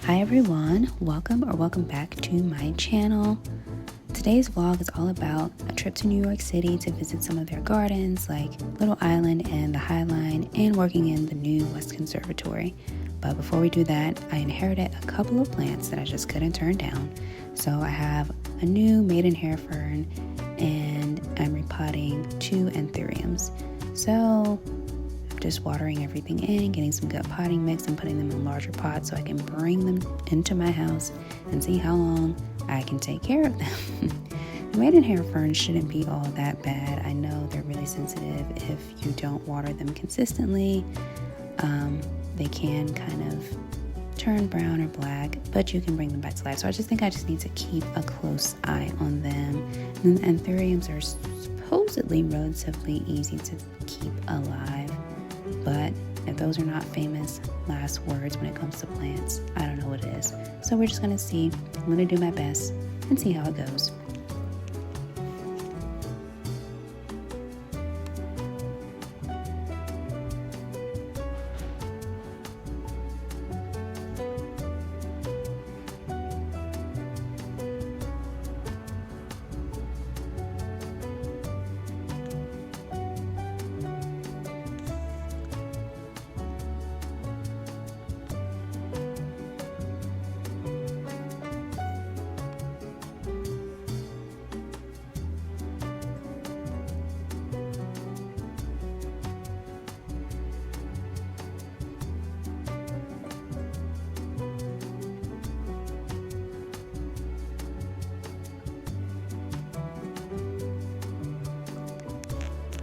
Hi everyone, welcome back to my channel. Today's vlog is all about a trip to New York City to visit some of their gardens like Little Island and the High Line, and working in the new West Conservatory. But before we do that, I inherited a couple of plants that I just couldn't turn down. So I have a new maidenhair fern and I'm repotting 2 anthuriums. So just watering everything in, getting some good potting mix and putting them in larger pots so I can bring them into my house and see how long I can take care of them. The maidenhair ferns shouldn't be all that bad. I know they're really sensitive if you don't water them consistently. They can kind of turn brown or black, but you can bring them back to life. So I just need to keep a close eye on them. And the anthuriums are supposedly relatively easy to keep alive. But if those are not famous last words when it comes to plants, I don't know what it is. So we're just going to see. I'm going to do my best and see how it goes.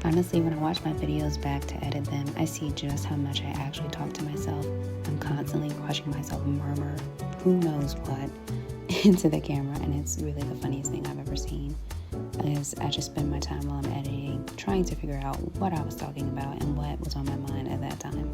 Honestly, when I watch my videos back to edit them, I see just how much I actually talk to myself. I'm constantly watching myself murmur who knows what into the camera, and it's really the funniest thing I've ever seen. Because I just spend my time while I'm editing trying to figure out what I was talking about and what was on my mind at that time.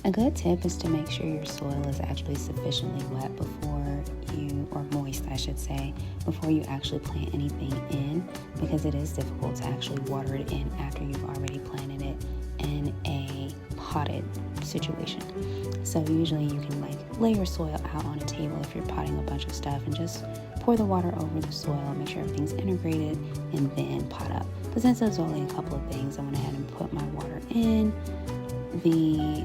A good tip is to make sure your soil is actually sufficiently wet or moist I should say, before you actually plant anything in, because it is difficult to actually water it in after you've already planted it in a potted situation. So usually you can lay your soil out on a table if you're potting a bunch of stuff and just pour the water over the soil, make sure everything's integrated, and then pot up. But since there's only a couple of things, I went ahead and put my water in the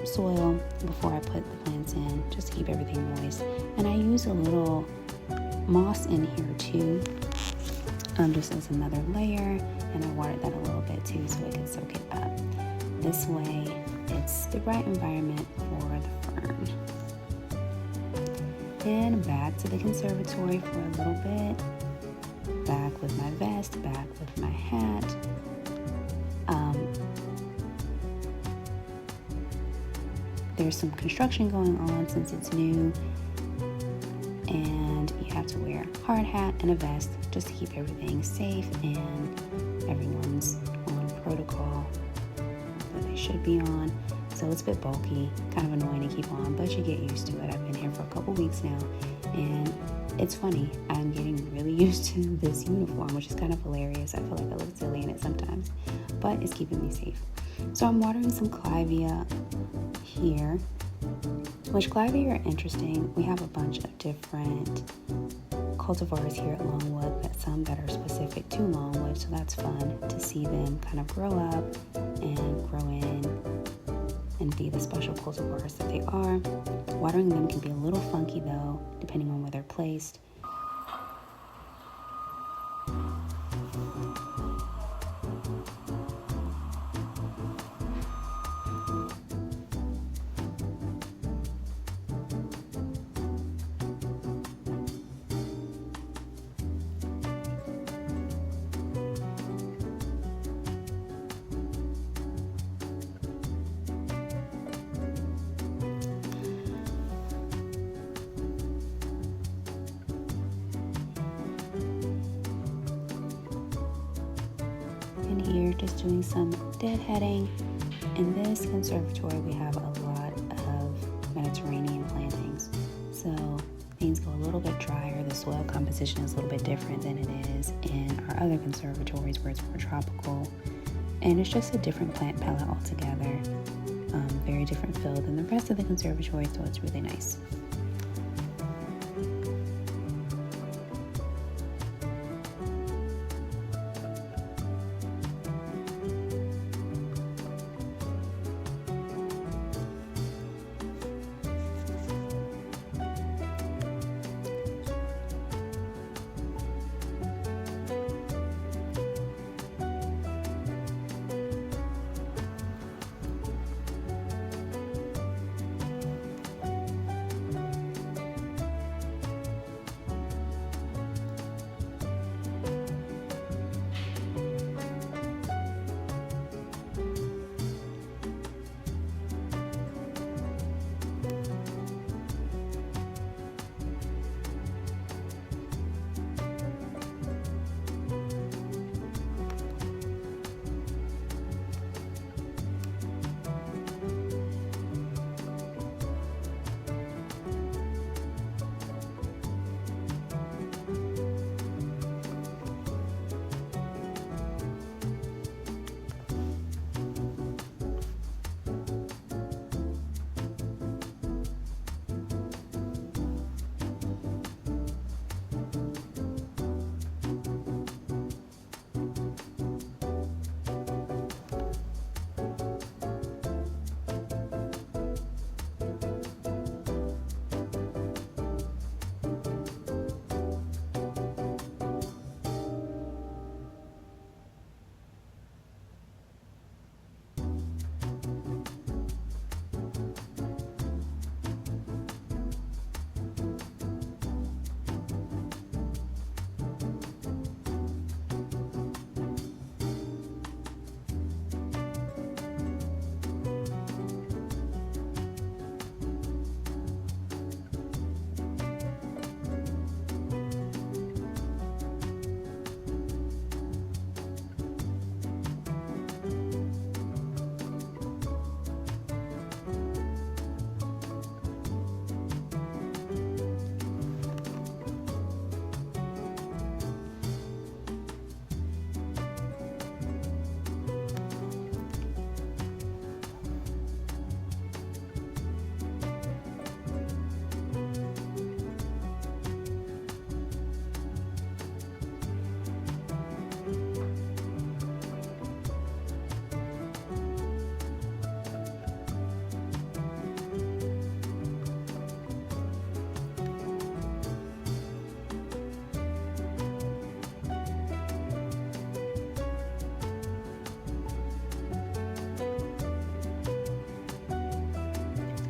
soil before I put the plants in, just to keep everything moist. And I use a little moss in here too, just as another layer, and I watered that a little bit too so it can soak it up. This way it's the right environment for the fern. Then back to the conservatory for a little bit, back with my vest, back with my hat. There's some construction going on since it's new, and you have to wear a hard hat and a vest just to keep everything safe, and everyone's on protocol that they should be on. So it's a bit bulky, kind of annoying to keep on, but you get used to it. I've been here for a couple weeks now, and it's funny. I'm getting really used to this uniform, which is kind of hilarious. I feel like I look silly in it sometimes, but it's keeping me safe. So I'm watering some clivia here, which clivia are interesting. We have a bunch of different cultivars here at Longwood, but some that are specific to Longwood, so that's fun to see them kind of grow up and grow in and be the special cultivars that they are. Watering them can be a little funky though, depending on where they're placed. And here, just doing some deadheading. In this conservatory, we have a lot of Mediterranean plantings. So things go a little bit drier. The soil composition is a little bit different than it is in our other conservatories where it's more tropical. And it's just a different plant palette altogether. Very different feel than the rest of the conservatory, so it's really nice.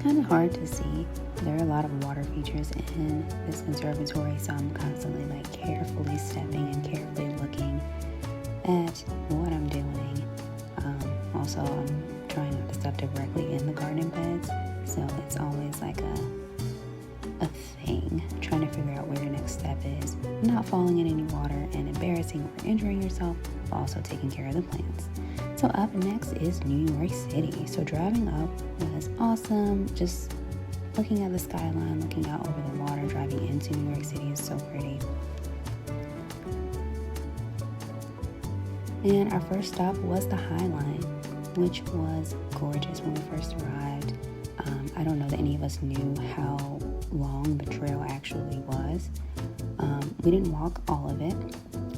Kind of hard to see. There are a lot of water features in this conservatory, so I'm constantly like carefully stepping and carefully looking at what I'm doing. Also, I'm trying not to step directly in the garden beds, so it's always like a thing, trying to figure out where your next step is, not falling in any water and embarrassing or injuring yourself, but also taking care of the plants. So up next is New York City. So driving up was awesome. Just looking at the skyline, looking out over the water, driving into New York City is so pretty. And our first stop was the High Line, which was gorgeous when we first arrived. I don't know that any of us knew how long the trail actually was. We didn't walk all of it,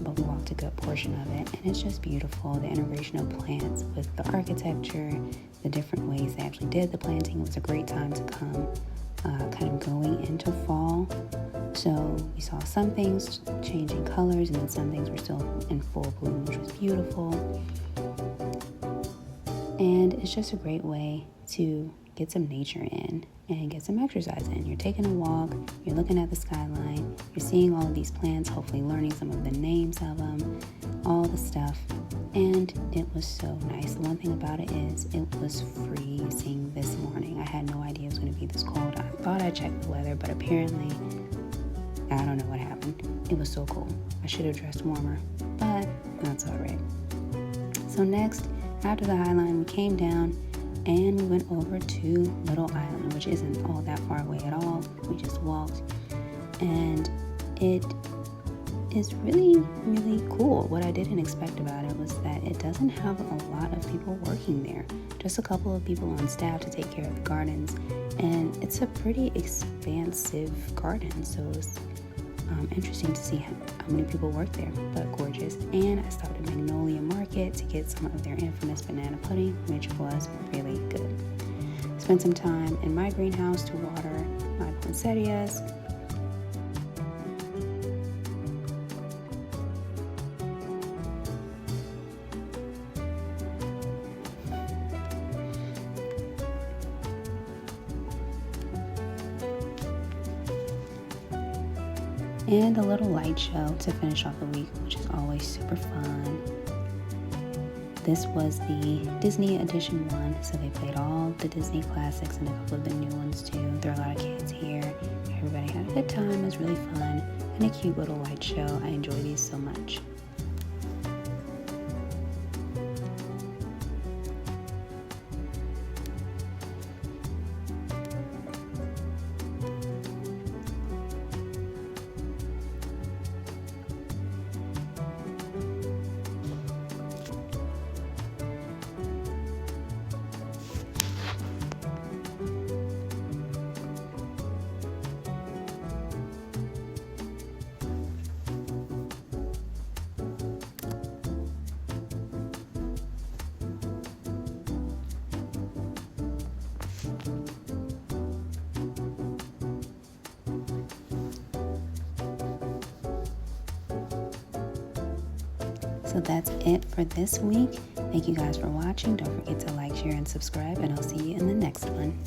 but we walked a good portion of it, and it's just beautiful. The integration of plants with the architecture, the different ways they actually did the planting. It was a great time to come, kind of going into fall. So we saw some things changing colors, and then some things were still in full bloom, which was beautiful. And it's just a great way to get some nature in and get some exercise in. You're taking a walk, you're looking at the skyline, you're seeing all of these plants, hopefully learning some of the names of them, all the stuff. And it was so nice. The one thing about it is it was freezing this morning. I had no idea it was going to be this cold. I thought I checked the weather, but apparently, I don't know what happened. It was so cold. I should have dressed warmer, but that's all right. So next, after the High Line, we came down and we went over to Little Island, which isn't all that far away at all. We just walked, and it is really, really cool. What I didn't expect about it was that it doesn't have a lot of people working there. Just a couple of people on staff to take care of the gardens, and it's a pretty expansive garden, so it was interesting to see how many people work there, but gorgeous. And I stopped at Magnolia Market to get some of their infamous banana pudding, which was really good. Spent some time in my greenhouse to water my poinsettias. And a little light show to finish off the week, which is always super fun. This was the Disney Edition 1, so they played all the Disney classics and a couple of the new ones too. There are a lot of kids here. Everybody had a good time. It was really fun and a cute little light show. I enjoy these so much. So that's it for this week. Thank you guys for watching. Don't forget to like, share, and subscribe, and I'll see you in the next one.